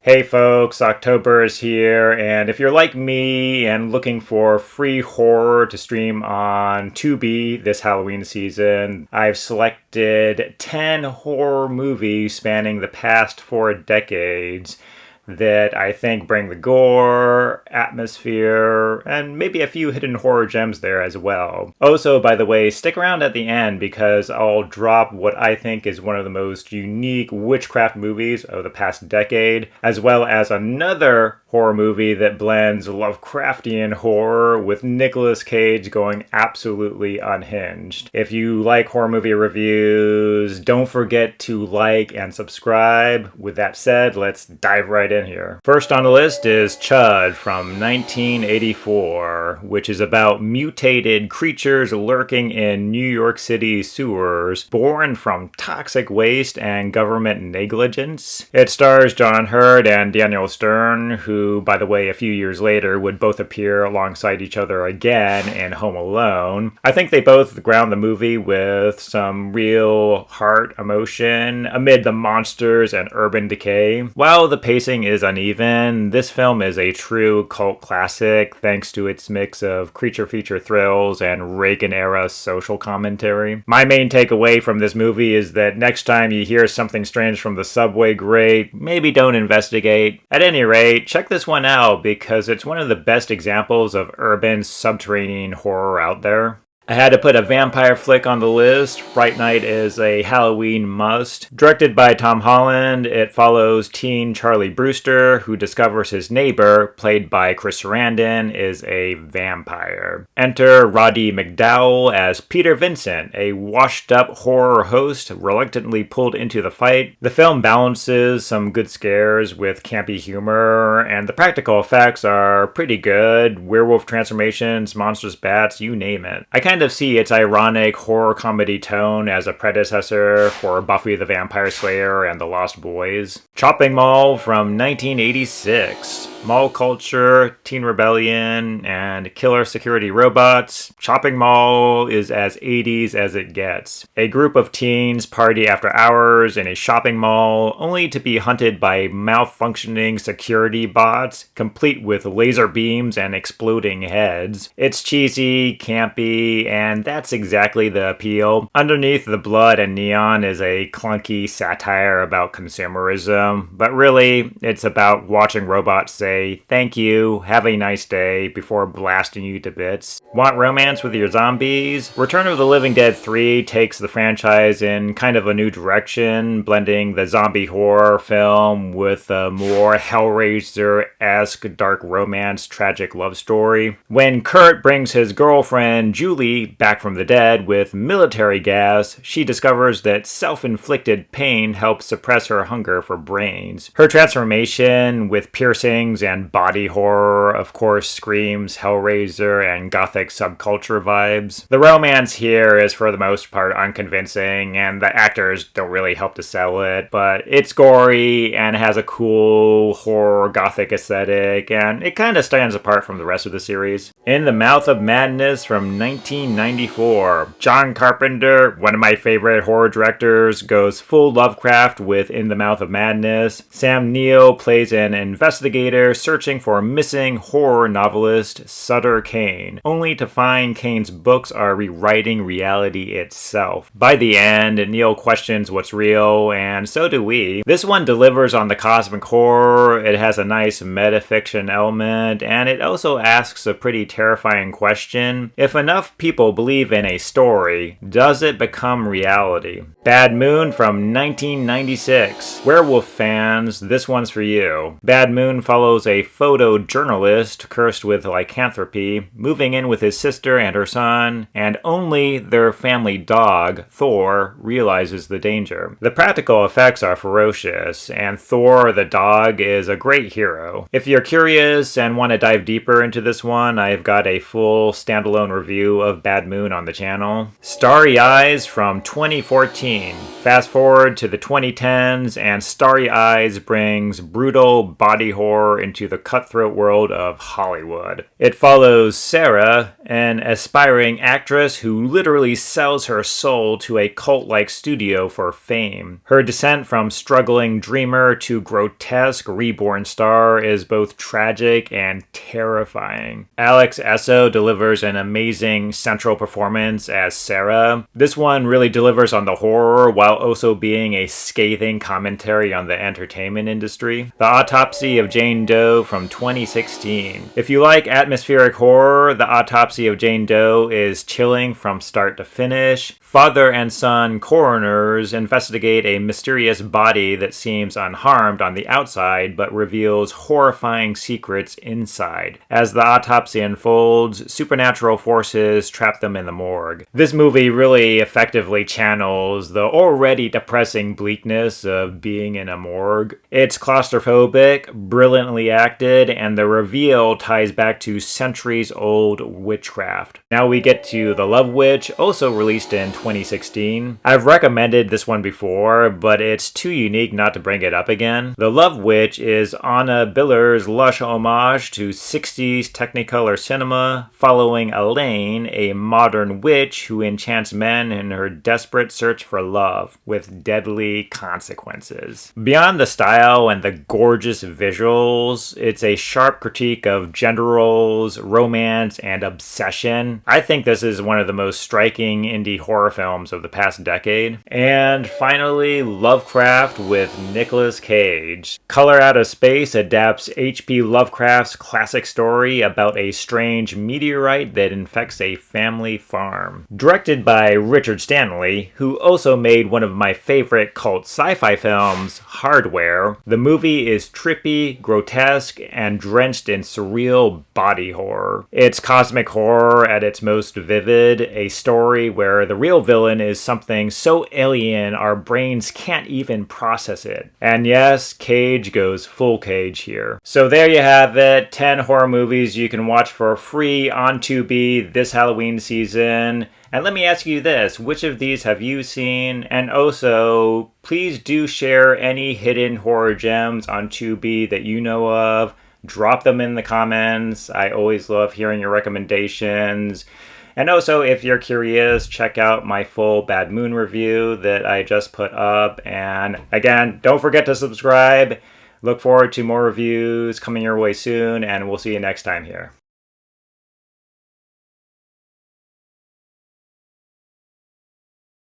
Hey folks, October is here, and if you're like me and looking for free horror to stream on Tubi this Halloween season, I've selected 10 horror movies spanning the past 4 decades that I think bring the gore, atmosphere, and maybe a few hidden horror gems there as well. Also, by the way, stick around at the end because I'll drop what I think is one of the most unique witchcraft movies of the past decade, as well as another horror movie that blends Lovecraftian horror with Nicolas Cage going absolutely unhinged. If you like horror movie reviews, don't forget to like and subscribe. With that said, let's dive right in here. First on the list is C.H.U.D from 1984, which is about mutated creatures lurking in New York City sewers, born from toxic waste and government negligence. It stars John Hurt and Daniel Stern, who, by the way, a few years later would both appear alongside each other again in Home Alone. I think they both ground the movie with some real heart emotion amid the monsters and urban decay. While the pacing is uneven, this film is a true cult classic thanks to its mix of creature feature thrills and Reagan-era social commentary. My main takeaway from this movie is that next time you hear something strange from the subway grate, maybe don't investigate. At any rate, check this one out because it's one of the best examples of urban subterranean horror out there. I had to put a vampire flick on the list. Fright Night is a Halloween must. Directed by Tom Holland, it follows teen Charlie Brewster, who discovers his neighbor, played by Chris Sarandon, is a vampire. Enter Roddy McDowall as Peter Vincent, a washed-up horror host reluctantly pulled into the fight. The film balances some good scares with campy humor, and the practical effects are pretty good. Werewolf transformations, monstrous bats, you name it. I kind of see its ironic horror comedy tone as a predecessor for Buffy the Vampire Slayer and The Lost Boys. Chopping Mall from 1986. Mall culture, teen rebellion, and killer security robots. Chopping Mall is as 80s as it gets. A group of teens party after hours in a shopping mall, only to be hunted by malfunctioning security bots, complete with laser beams and exploding heads. It's cheesy, campy, and that's exactly the appeal. Underneath the blood and neon is a clunky satire about consumerism, but really, it's about watching robots say, "Thank you, have a nice day," before blasting you to bits. Want romance with your zombies? Return of the Living Dead 3 takes the franchise in kind of a new direction, blending the zombie horror film with a more Hellraiser-esque dark romance tragic love story. When Kurt brings his girlfriend Julie back from the dead with military gas, she discovers that self-inflicted pain helps suppress her hunger for brains. Her transformation with piercings and body horror, of course, screams Hellraiser and gothic subculture vibes. The romance here is for the most part unconvincing, and the actors don't really help to sell it, but it's gory and has a cool horror gothic aesthetic, and it kind of stands apart from the rest of the series. In the Mouth of Madness from 1994. John Carpenter, one of my favorite horror directors, goes full Lovecraft with In the Mouth of Madness. Sam Neill plays an investigator searching for a missing horror novelist, Sutter Kane, only to find Kane's books are rewriting reality itself. By the end, Neill questions what's real, and so do we. This one delivers on the cosmic horror, it has a nice metafiction element, and it also asks a pretty terrifying question. If enough people believe in a story, does it become reality? Bad Moon from 1996. Werewolf fans, this one's for you. Bad Moon follows a photojournalist cursed with lycanthropy, moving in with his sister and her son, and only their family dog, Thor, realizes the danger. The practical effects are ferocious, and Thor the dog is a great hero. If you're curious and want to dive deeper into this one, I've I've got a full standalone review of Bad Moon on the channel. Starry Eyes from 2014. Fast forward to the 2010s, and Starry Eyes brings brutal body horror into the cutthroat world of Hollywood. It follows Sarah, an aspiring actress who literally sells her soul to a cult-like studio for fame. Her descent from struggling dreamer to grotesque reborn star is both tragic and terrifying. Alex Esso delivers an amazing central performance as Sarah. This one really delivers on the horror while also being a scathing commentary on the entertainment industry. The Autopsy of Jane Doe from 2016. If you like atmospheric horror, The Autopsy of Jane Doe is chilling from start to finish. Father and son coroners investigate a mysterious body that seems unharmed on the outside but reveals horrifying secrets inside. As the autopsy unfolds, supernatural forces trap them in the morgue. This movie really effectively channels the already depressing bleakness of being in a morgue. It's claustrophobic, brilliantly acted, and the reveal ties back to centuries-old witchcraft. Now we get to The Love Witch, also released in 2016. I've recommended this one before, but it's too unique not to bring it up again. The Love Witch is Anna Biller's lush homage to 60s Technicolor cinema, following Elaine, a modern witch who enchants men in her desperate search for love, with deadly consequences. Beyond the style and the gorgeous visuals, it's a sharp critique of gender roles, romance, and obsession. I think this is one of the most striking indie horror films of the past decade. And finally, Lovecraft with Nicolas Cage. Color Out of Space adapts H.P. Lovecraft's classic story about a strange meteorite that infects a family farm. Directed by Richard Stanley, who also made one of my favorite cult sci-fi films, Hardware, the movie is trippy, grotesque, and drenched in surreal body horror. It's cosmic horror at its most vivid, a story where the real villain is something so alien our brains can't even process it. And yes, Cage goes full Cage here. So there you have it, 10 horror movies you can watch for free on Tubi this Halloween season. And let me ask you this, which of these have you seen? And also, please do share any hidden horror gems on Tubi that you know of. Drop them in the comments. I always love hearing your recommendations. And also, if you're curious, check out my full Bad Moon review that I just put up. And again, don't forget to subscribe. Look forward to more reviews coming your way soon, and we'll see you next time here.